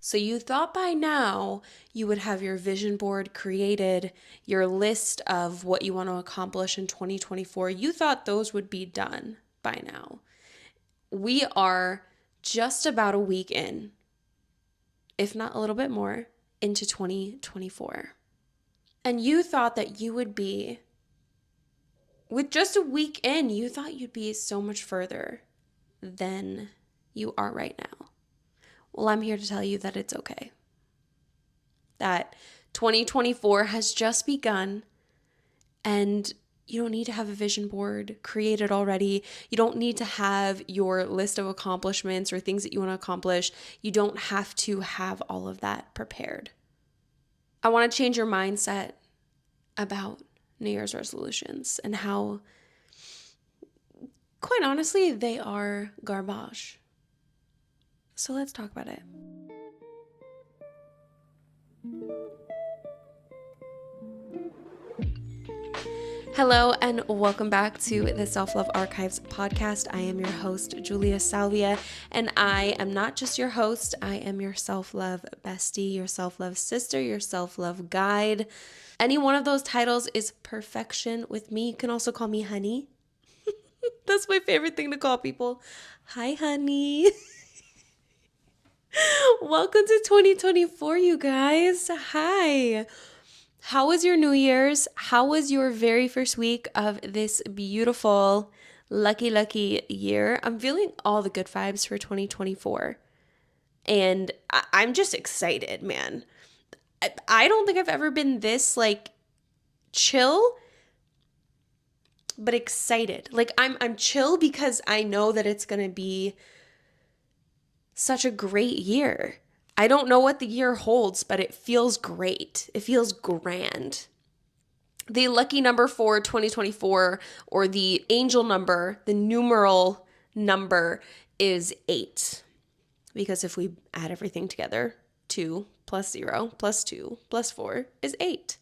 So you thought by now you would have your vision board created, your list of what you want to accomplish in 2024. You thought those would be done by now. We are just about a week in, if not a little bit more, into 2024. And you thought that you would be, with just a week in, you thought you'd be so much further than you are right now. Well, I'm here to tell you that it's okay. That 2024 has just begun, and you don't need to have a vision board created already. You don't need to have your list of accomplishments or things that you want to accomplish. You don't have to have all of that prepared. I want to change your mindset about New Year's resolutions and how, quite honestly, they are garbage. So let's talk about it. Hello and welcome back to the Self-Love Archives podcast. I am your host, Julia Salvia, and I am not just your host, I am your self-love bestie, your self-love sister, your self-love guide. Any one of those titles is perfection with me. You can also call me honey. That's my favorite thing to call people. Hi, honey. Welcome to 2024, you guys. Hi. How was your New Year's? How was your very first week of this beautiful, lucky year? I'm feeling all the good vibes for 2024. And I'm just excited, man. I don't think I've ever been this chill, but excited. I'm chill because I know that it's going to be such a great year. I don't know what the year holds, but it feels great. It feels grand. The lucky number for 2024, or the angel number, the numeral number, is 8. Because if we add everything together, 2 plus 0 plus 2 plus 4 is 8.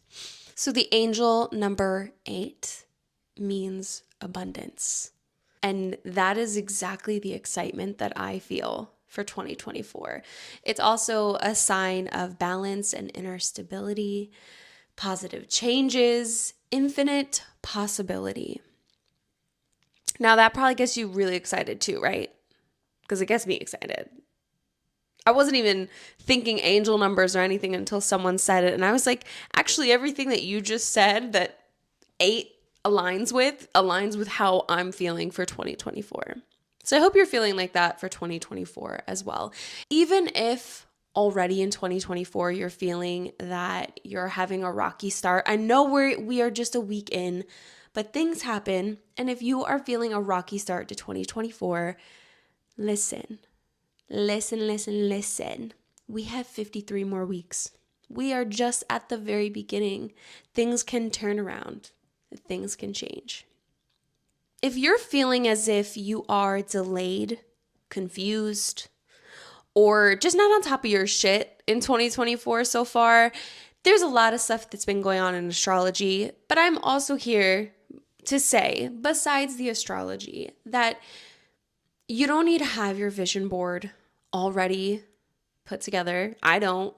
So the angel number 8 means abundance. And that is exactly the excitement that I feel for 2024. It's also a sign of balance and inner stability, positive changes, infinite possibility. Now that probably gets you really excited too, right? Because it gets me excited. I wasn't even thinking angel numbers or anything until someone said it. And I was like, actually, everything that you just said that 8 aligns with how I'm feeling for 2024. So I hope you're feeling like that for 2024 as well. Even if already in 2024 you're feeling that you're having a rocky start. I know we are just a week in, but things happen. And if you are feeling a rocky start to 2024, listen. We have 53 more weeks. We are just at the very beginning. Things can turn around. Things can change. If you're feeling as if you are delayed, confused, or just not on top of your shit in 2024 so far, there's a lot of stuff that's been going on in astrology, but I'm also here to say, besides the astrology, that you don't need to have your vision board already put together. I don't.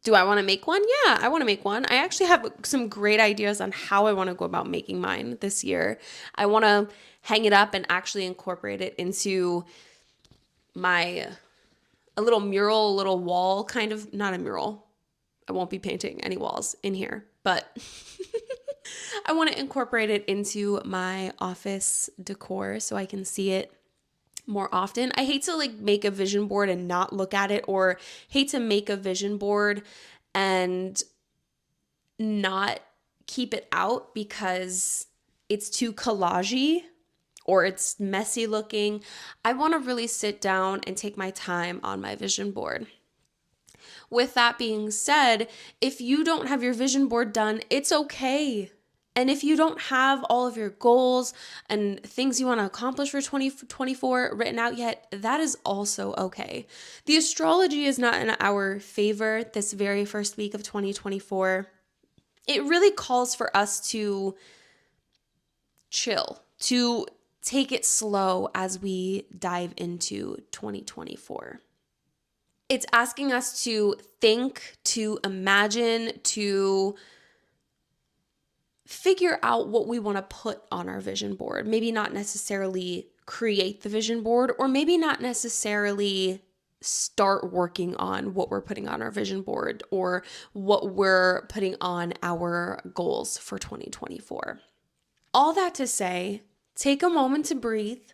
Do I want to make one? Yeah, I want to make one. I actually have some great ideas on how I want to go about making mine this year. I want to hang it up and actually incorporate it into a little mural, a little wall, kind of, not a mural. I won't be painting any walls in here, but I want to incorporate it into my office decor so I can see it more often. I hate to make a vision board and not look at it, or hate to make a vision board and not keep it out because it's too collagey or it's messy looking. I want to really sit down and take my time on my vision board. With that being said, if you don't have your vision board done, it's okay. And if you don't have all of your goals and things you want to accomplish for 2024 written out yet, that is also okay. The astrology is not in our favor this very first week of 2024. It really calls for us to chill, to take it slow as we dive into 2024. It's asking us to think, to imagine, to figure out what we want to put on our vision board. Maybe not necessarily create the vision board, or maybe not necessarily start working on what we're putting on our vision board or what we're putting on our goals for 2024. All that to say, take a moment to breathe,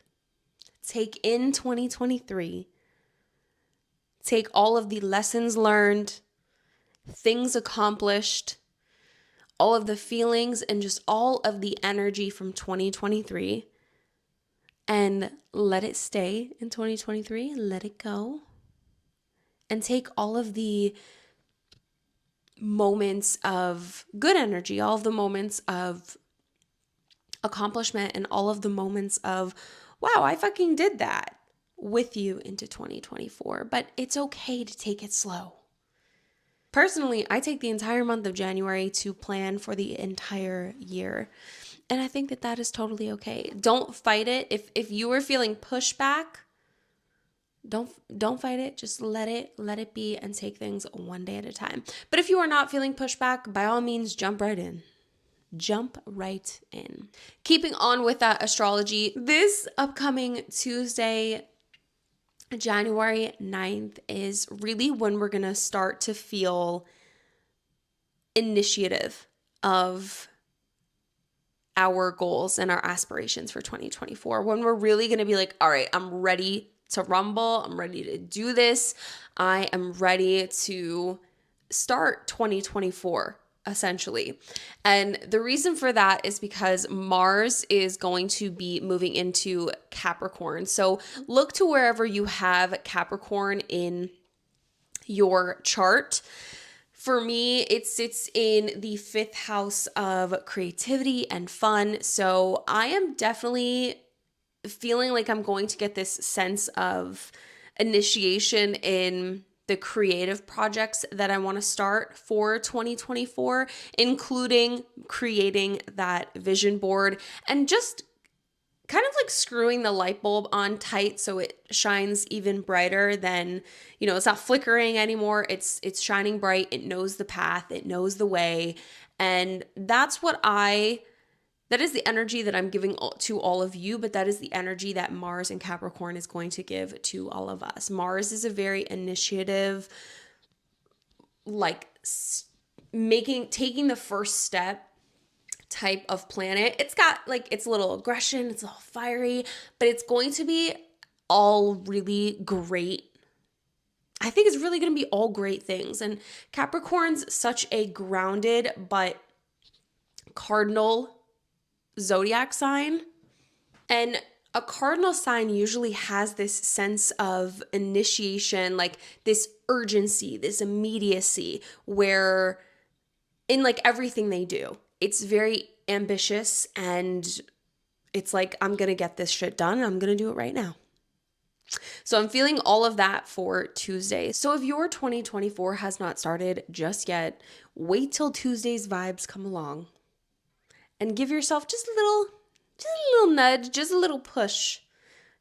take in 2023, take all of the lessons learned, things accomplished, all of the feelings, and just all of the energy from 2023, and let it stay in 2023, let it go, and take all of the moments of good energy, all of the moments of accomplishment, and all of the moments of, wow, I fucking did that, with you into 2024. But it's okay to take it slow. Personally, I take the entire month of January to plan for the entire year. And I think that that is totally okay. Don't fight it. If you are feeling pushback, don't fight it. Just let it be, and take things one day at a time. But if you are not feeling pushback, by all means, jump right in. Jump right in. Keeping on with that astrology, this upcoming Tuesday, January 9th, is really when we're going to start to feel initiative of our goals and our aspirations for 2024. When we're really going to be like, all right, I'm ready to rumble. I'm ready to do this. I am ready to start 2024. Essentially. And the reason for that is because Mars is going to be moving into Capricorn. So look to wherever you have Capricorn in your chart. For me, it sits in the 5th house of creativity and fun. So I am definitely feeling like I'm going to get this sense of initiation in the creative projects that I want to start for 2024, including creating that vision board and just kind of like screwing the light bulb on tight so it shines even brighter than, it's not flickering anymore. It's shining bright. It knows the path. It knows the way. And that is the energy that I'm giving to all of you, but that is the energy that Mars and Capricorn is going to give to all of us. Mars is a very initiative, like taking the first step type of planet. It's got like its little aggression, it's a little fiery, but it's going to be all really great. I think it's really going to be all great things. And Capricorn's such a grounded but cardinal zodiac sign. And a cardinal sign usually has this sense of initiation, like this urgency, this immediacy, where in like everything they do, it's very ambitious and it's like, I'm going to get this shit done. I'm going to do it right now. So I'm feeling all of that for Tuesday. So if your 2024 has not started just yet, wait till Tuesday's vibes come along and give yourself just a little nudge, just a little push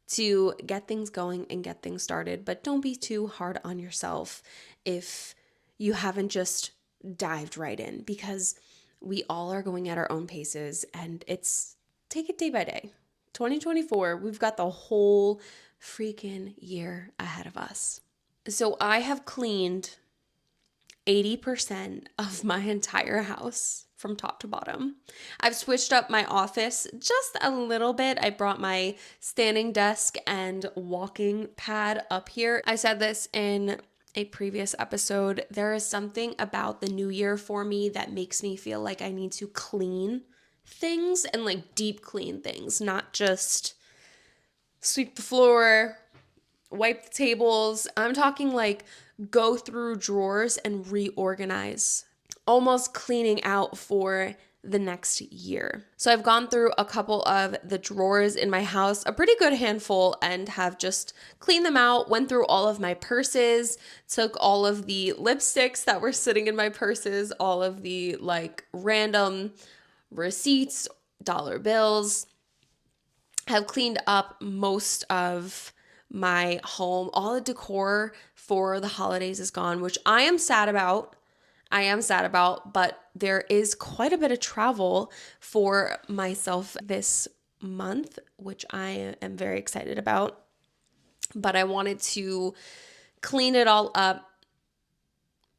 to get things going and get things started. But don't be too hard on yourself if you haven't just dived right in, because we all are going at our own paces, and take it day by day. 2024, we've got the whole freaking year ahead of us. So I have cleaned 80% of my entire house from top to bottom. I've switched up my office just a little bit. I brought my standing desk and walking pad up here. I said this in a previous episode. There is something about the new year for me that makes me feel like I need to clean things, and like deep clean things, not just sweep the floor, wipe the tables. I'm talking like go through drawers and reorganize, almost cleaning out for the next year. So I've gone through a couple of the drawers in my house, a pretty good handful, and have just cleaned them out, went through all of my purses, took all of the lipsticks that were sitting in my purses, all of the like random receipts, dollar bills, have cleaned up most of my home. All the decor for the holidays is gone, which I am sad about. But there is quite a bit of travel for myself this month, which I am very excited about. But I wanted to clean it all up.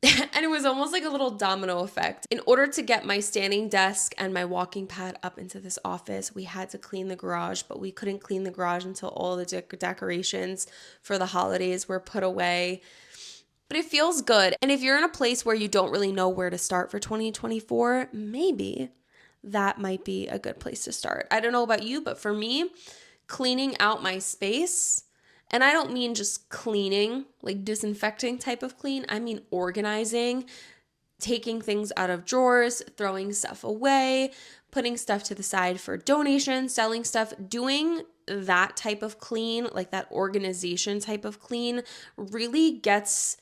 And it was almost like a little domino effect. In order to get my standing desk and my walking pad up into this office, we had to clean the garage, but we couldn't clean the garage until all the decorations for the holidays were put away. But it feels good. And if you're in a place where you don't really know where to start for 2024, maybe that might be a good place to start. I don't know about you, but for me, cleaning out my space, and I don't mean just cleaning, like disinfecting type of clean. I mean organizing, taking things out of drawers, throwing stuff away, putting stuff to the side for donation, selling stuff, doing that type of clean, like that organization type of clean, really gets,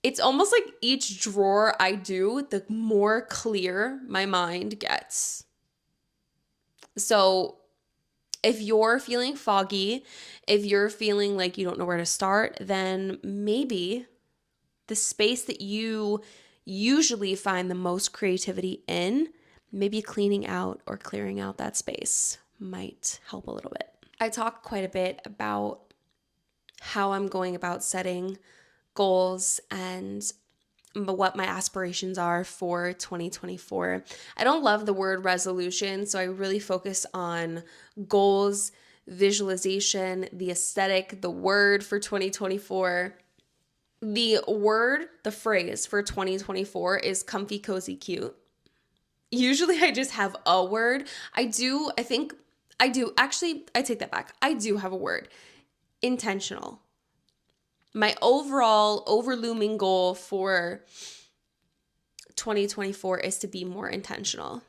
it's almost like each drawer I do, the more clear my mind gets. So if you're feeling foggy, if you're feeling like you don't know where to start, then maybe the space that you usually find the most creativity in, maybe cleaning out or clearing out that space might help a little bit. I talk quite a bit about how I'm going about setting goals and what my aspirations are for 2024. I don't love the word resolution, so I really focus on goals, visualization, the aesthetic, the word for 2024. The phrase for 2024 is comfy, cozy, cute. Usually I just have a word. I take that back. I do have a word. Intentional. My overall overlooming goal for 2024 is to be more intentional,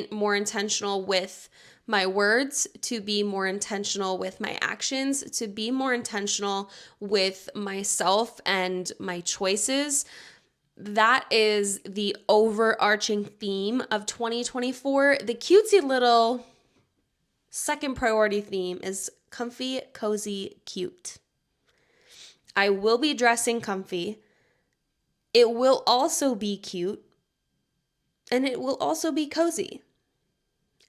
more intentional with my words, to be more intentional with my actions, to be more intentional with myself and my choices. That is the overarching theme of 2024. The cutesy little second priority theme is comfy, cozy, cute. I will be dressing comfy. It will also be cute. And it will also be cozy.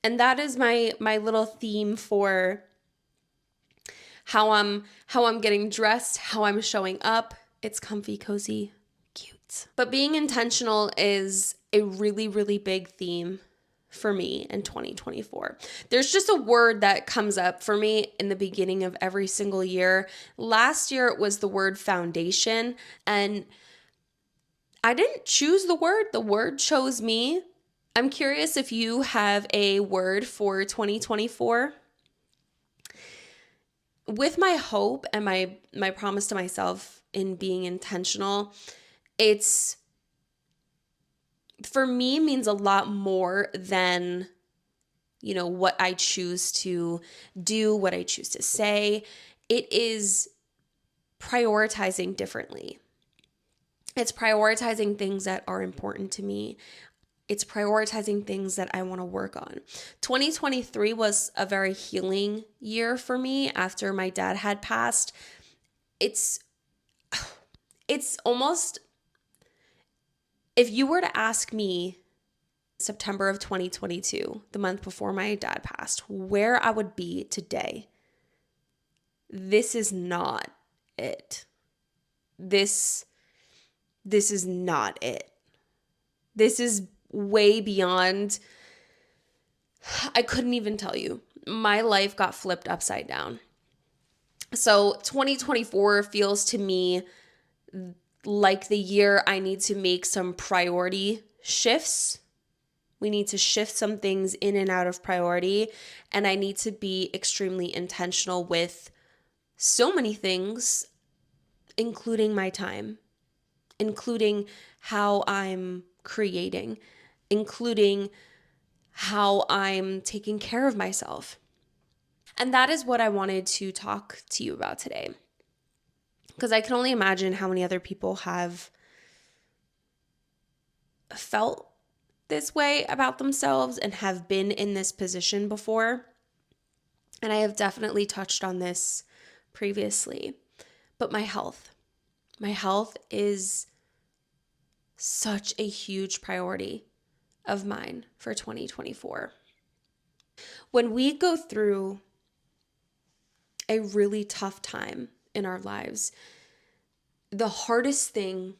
And that is my little theme for how I'm getting dressed, how I'm showing up. It's comfy, cozy, cute. But being intentional is a really, really big theme for me in 2024. There's just a word that comes up for me in the beginning of every single year. Last year it was the word foundation, and I didn't choose the word chose me. I'm curious if you have a word for 2024. With my hope and my promise to myself in being intentional, it's, for me, means a lot more than, what I choose to do, what I choose to say. It is prioritizing differently. It's prioritizing things that are important to me. It's prioritizing things that I want to work on. 2023 was a very healing year for me after my dad had passed. It's almost, if you were to ask me September of 2022, the month before my dad passed, where I would be today, this is not it. This is not it. This is way beyond, I couldn't even tell you. My life got flipped upside down. So 2024 feels to me like the year I need to make some priority shifts. We need to shift some things in and out of priority, and I need to be extremely intentional with so many things, including my time, including how I'm creating, including how I'm taking care of myself. And that is what I wanted to talk to you about today, because I can only imagine how many other people have felt this way about themselves and have been in this position before. And I have definitely touched on this previously. But my health is such a huge priority of mine for 2024. When we go through a really tough time in our lives, the hardest thing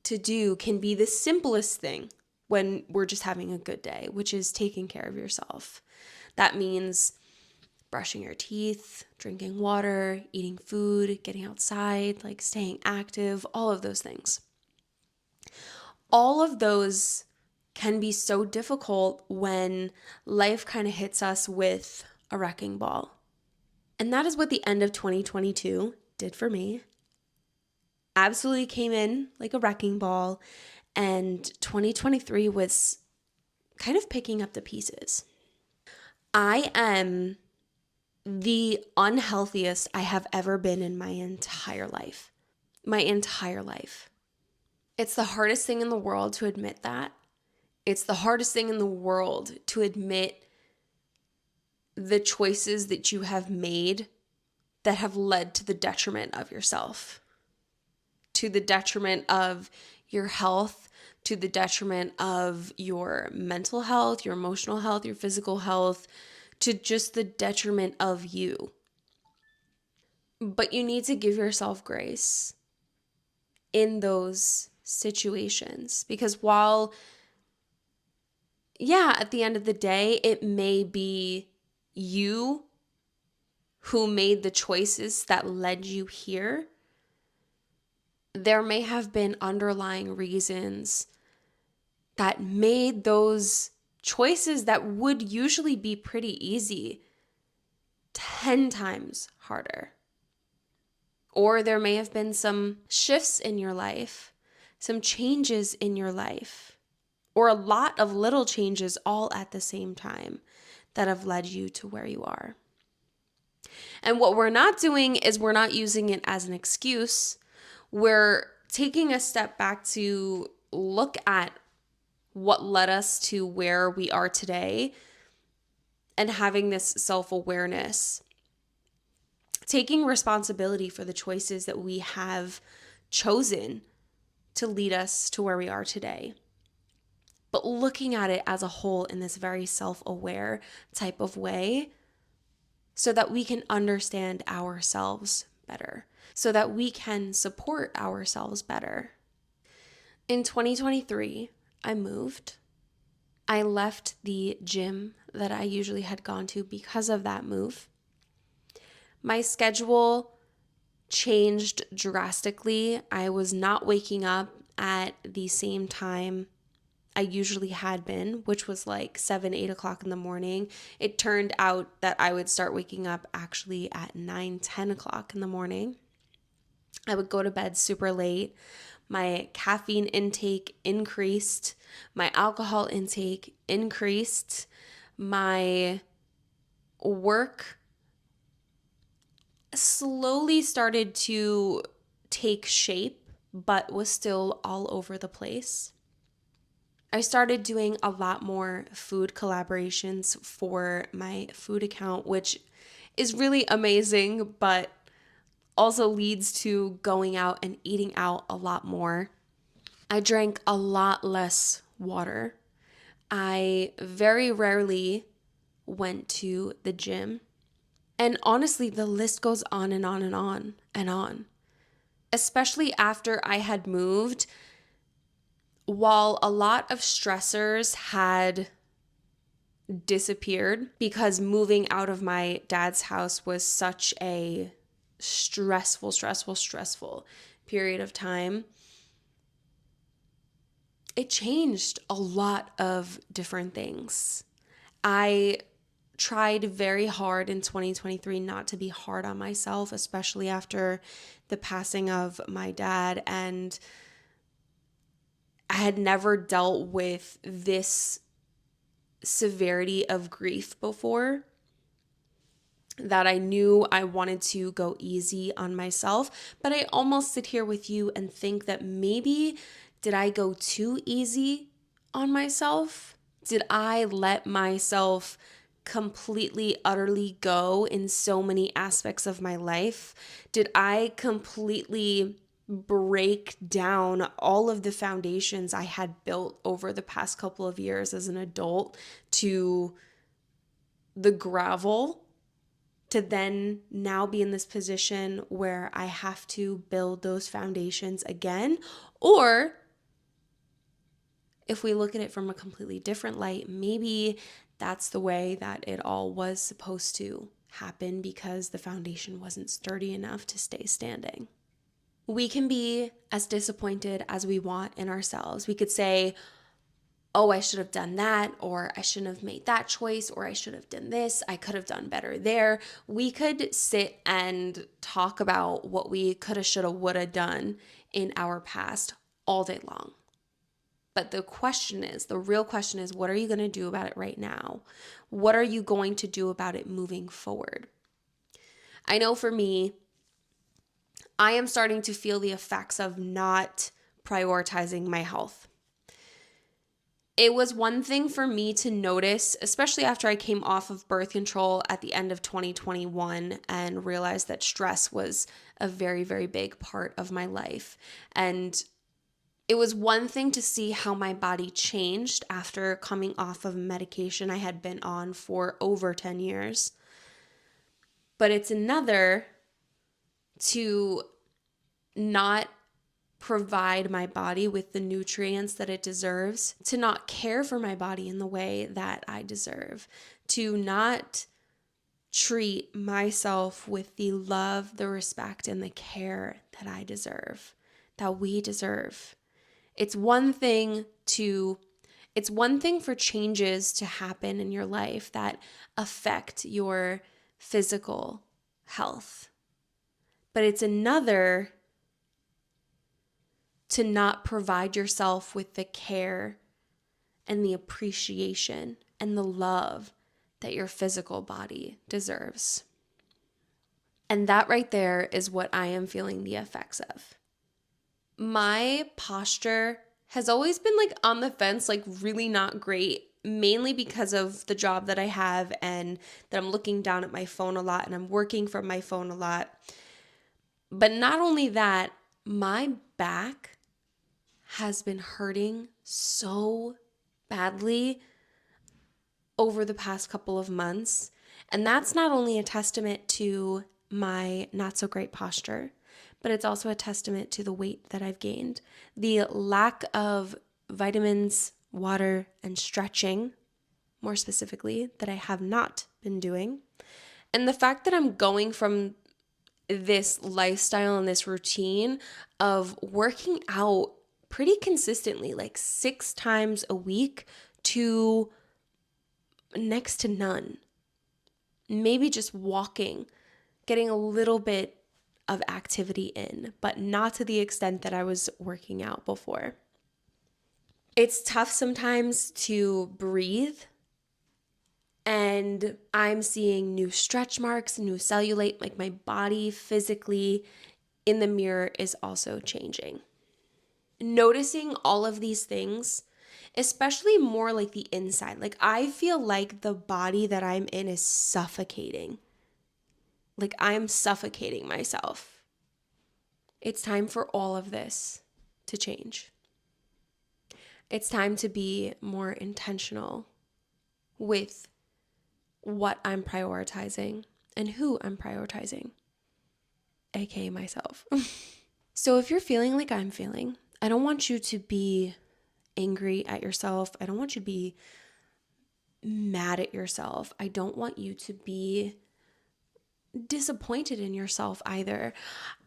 to do can be the simplest thing when we're just having a good day, which is taking care of yourself. That means brushing your teeth, drinking water, eating food, getting outside, like staying active, all of those things. All of those can be so difficult when life kind of hits us with a wrecking ball. And that is what the end of 2022 did for me. Absolutely came in like a wrecking ball, and 2023 was kind of picking up the pieces. I am the unhealthiest I have ever been in my entire life. My entire life. It's the hardest thing in the world to admit that. It's the hardest thing in the world to admit the choices that you have made that have led to the detriment of yourself, to the detriment of your health, to the detriment of your mental health, your emotional health, your physical health, to just the detriment of you. But you need to give yourself grace in those situations, because while, at the end of the day, it may be you who made the choices that led you here, there may have been underlying reasons that made those choices that would usually be pretty easy 10 times harder. Or there may have been some shifts in your life, some changes in your life, or a lot of little changes all at the same time that have led you to where you are. And what we're not doing is we're not using it as an excuse. We're taking a step back to look at what led us to where we are today and having this self-awareness, taking responsibility for the choices that we have chosen to lead us to where we are today, but looking at it as a whole in this very self-aware type of way so that we can understand ourselves better, so that we can support ourselves better. In 2023, I moved. I left the gym that I usually had gone to because of that move. My schedule changed drastically. I was not waking up at the same time I usually had been, which was like 7, 8 o'clock in the morning. It turned out that I would start waking up actually at 9, 10 o'clock in the morning. I would go to bed super late. My caffeine intake increased. My alcohol intake increased. My work slowly started to take shape, but was still all over the place. I started doing a lot more food collaborations for my food account, which is really amazing, but also leads to going out and eating out a lot more. I drank a lot less water. I very rarely went to the gym. And honestly, the list goes on and on and on and on. Especially after I had moved, while a lot of stressors had disappeared because moving out of my dad's house was such a stressful period of time, it changed a lot of different things. I tried very hard in 2023 not to be hard on myself, especially after the passing of my dad. And I had never dealt with this severity of grief before, that I knew I wanted to go easy on myself. But I almost sit here with you and think that maybe did I go too easy on myself? Did I let myself completely, utterly go in so many aspects of my life? Did I completely break down all of the foundations I had built over the past couple of years as an adult to the gravel, to then now be in this position where I have to build those foundations again? Or if we look at it from a completely different light, maybe that's the way that it all was supposed to happen because the foundation wasn't sturdy enough to stay standing. We can be as disappointed as we want in ourselves. We could say, oh, I should have done that, or I shouldn't have made that choice, or I should have done this, I could have done better there. We could sit and talk about what we coulda, shoulda, woulda done in our past all day long. But the real question is, what are you going to do about it right now? What are you going to do about it moving forward? I know for me, I am starting to feel the effects of not prioritizing my health. It was one thing for me to notice, especially after I came off of birth control at the end of 2021 and realized that stress was a very, very big part of my life. And it was one thing to see how my body changed after coming off of medication I had been on for over 10 years. But it's another to not provide my body with the nutrients that it deserves, to not care for my body in the way that I deserve, to not treat myself with the love, the respect, and the care that I deserve, that we deserve. It's one thing for changes to happen in your life that affect your physical health. But it's another to not provide yourself with the care and the appreciation and the love that your physical body deserves. And that right there is what I am feeling the effects of. My posture has always been like on the fence, like really not great, mainly because of the job that I have and that I'm looking down at my phone a lot and I'm working from my phone a lot. But not only that, my back has been hurting so badly over the past couple of months. And that's not only a testament to my not so great posture, but it's also a testament to the weight that I've gained. The lack of vitamins, water, and stretching, more specifically, that I have not been doing. And the fact that I'm going from this lifestyle and this routine of working out pretty consistently, like 6 times a week, to next to none. Maybe just walking, getting a little bit of activity in, but not to the extent that I was working out before. It's tough sometimes to breathe, and I'm seeing new stretch marks, new cellulite, like my body physically in the mirror is also changing. Noticing all of these things, especially more like the inside, like I feel like the body that I'm in is suffocating. Like I'm suffocating myself. It's time for all of this to change. It's time to be more intentional with what I'm prioritizing and who I'm prioritizing, aka myself. So if you're feeling like I'm feeling, I don't want you to be angry at yourself. I don't want you to be mad at yourself. I don't want you to be disappointed in yourself either.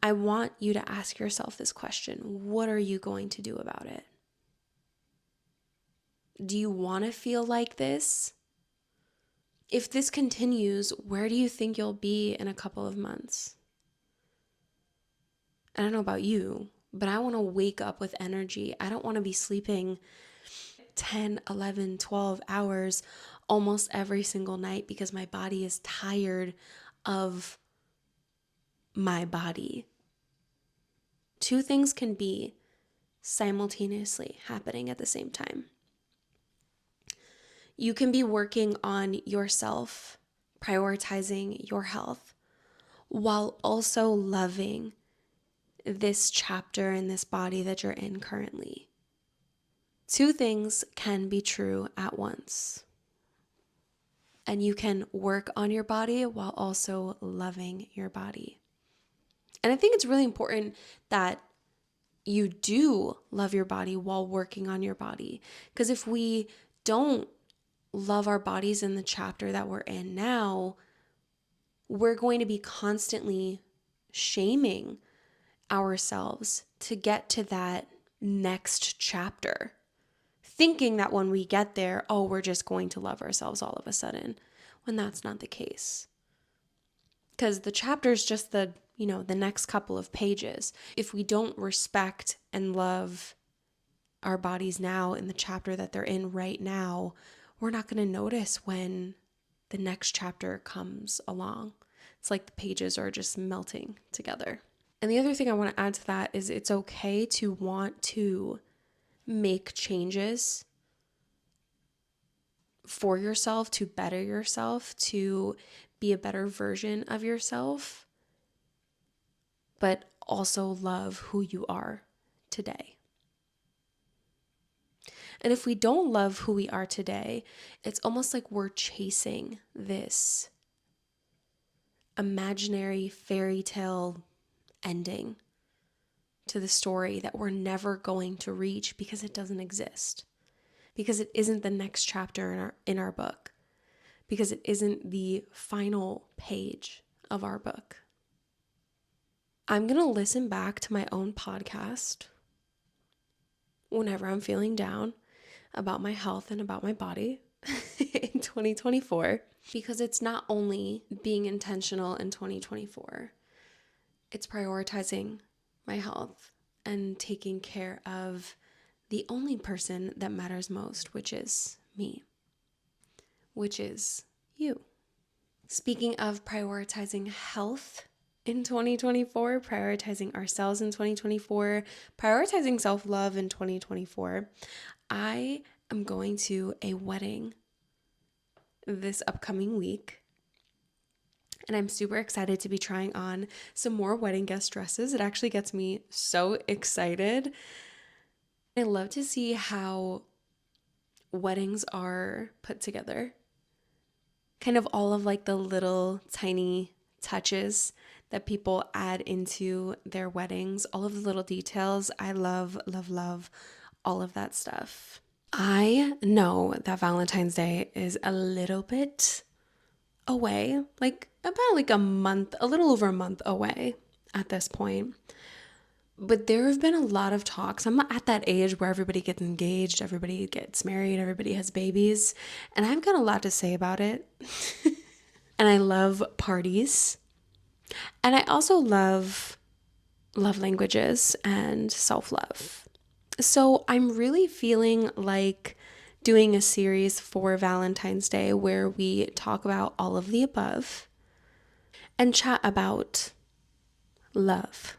I want you to ask yourself this question: what are you going to do about it? Do you want to feel like this? If this continues, where do you think you'll be in a couple of months? I don't know about you, but I want to wake up with energy. I don't want to be sleeping 10, 11, 12 hours almost every single night because my body is tired of my body. 2 things can be simultaneously happening at the same time. You can be working on yourself, prioritizing your health, while also loving this chapter and this body that you're in currently. Two things can be true at once. And you can work on your body while also loving your body. And I think it's really important that you do love your body while working on your body. Because if we don't love our bodies in the chapter that we're in now, we're going to be constantly shaming ourselves to get to that next chapter, thinking that when we get there, oh, we're just going to love ourselves all of a sudden, when that's not the case. Because the chapter is just the next couple of pages. If we don't respect and love our bodies now in the chapter that they're in right now, we're not going to notice when the next chapter comes along. It's like the pages are just melting together. And the other thing I want to add to that is it's okay to want to make changes for yourself, to better yourself, to be a better version of yourself, but also love who you are today. And if we don't love who we are today, it's almost like we're chasing this imaginary fairy tale ending to the story that we're never going to reach because it doesn't exist. Because it isn't the next chapter in our book. Because it isn't the final page of our book. I'm going to listen back to my own podcast whenever I'm feeling down about my health and about my body in 2024, because it's not only being intentional in 2024, it's prioritizing my health and taking care of the only person that matters most, which is me, which is you. Speaking of prioritizing health in 2024, prioritizing ourselves in 2024, prioritizing self-love in 2024, I am going to a wedding this upcoming week. And I'm super excited to be trying on some more wedding guest dresses. It actually gets me so excited. I love to see how weddings are put together. Kind of all of like the little tiny touches that people add into their weddings, all of the little details. I love, love, love all of that stuff. I know that Valentine's Day is a little bit away, like about like a month, a little over a month away at this point. But there have been a lot of talks. I'm at that age where everybody gets engaged, everybody gets married, everybody has babies, and I've got a lot to say about it. And I love parties. And I also love love languages and self-love. So I'm really feeling like doing a series for Valentine's Day where we talk about all of the above and chat about love.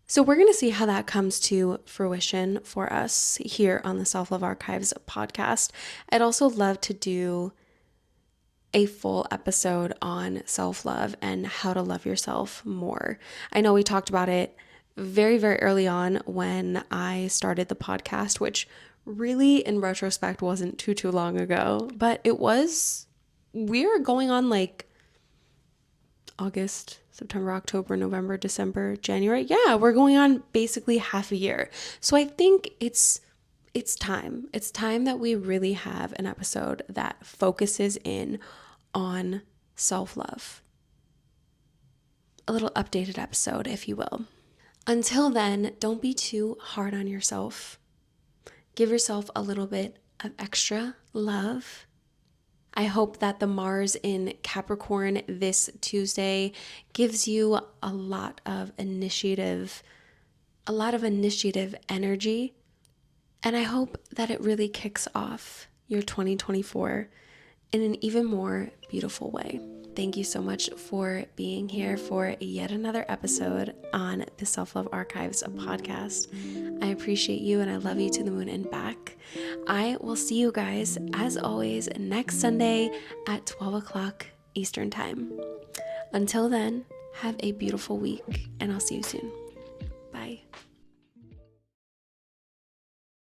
So we're going to see how that comes to fruition for us here on the Self-Love Archives podcast. I'd also love to do a full episode on self-love and how to love yourself more. I know we talked about it very, very early on when I started the podcast, which really in retrospect wasn't too long ago, but we're going on like August, September, October, November, December, January. Yeah, we're going on basically half a year. So I think it's time. It's time that we really have an episode that focuses in on self-love. A little updated episode, if you will. Until then, don't be too hard on yourself. Give yourself a little bit of extra love. I hope that the Mars in Capricorn this Tuesday gives you a lot of initiative energy. And I hope that it really kicks off your 2024 in an even more beautiful way. Thank you so much for being here for yet another episode on the Self-Love Archives podcast. I appreciate you and I love you to the moon and back. I will see you guys, as always, next Sunday at 12 o'clock Eastern Time. Until then, have a beautiful week, and I'll see you soon.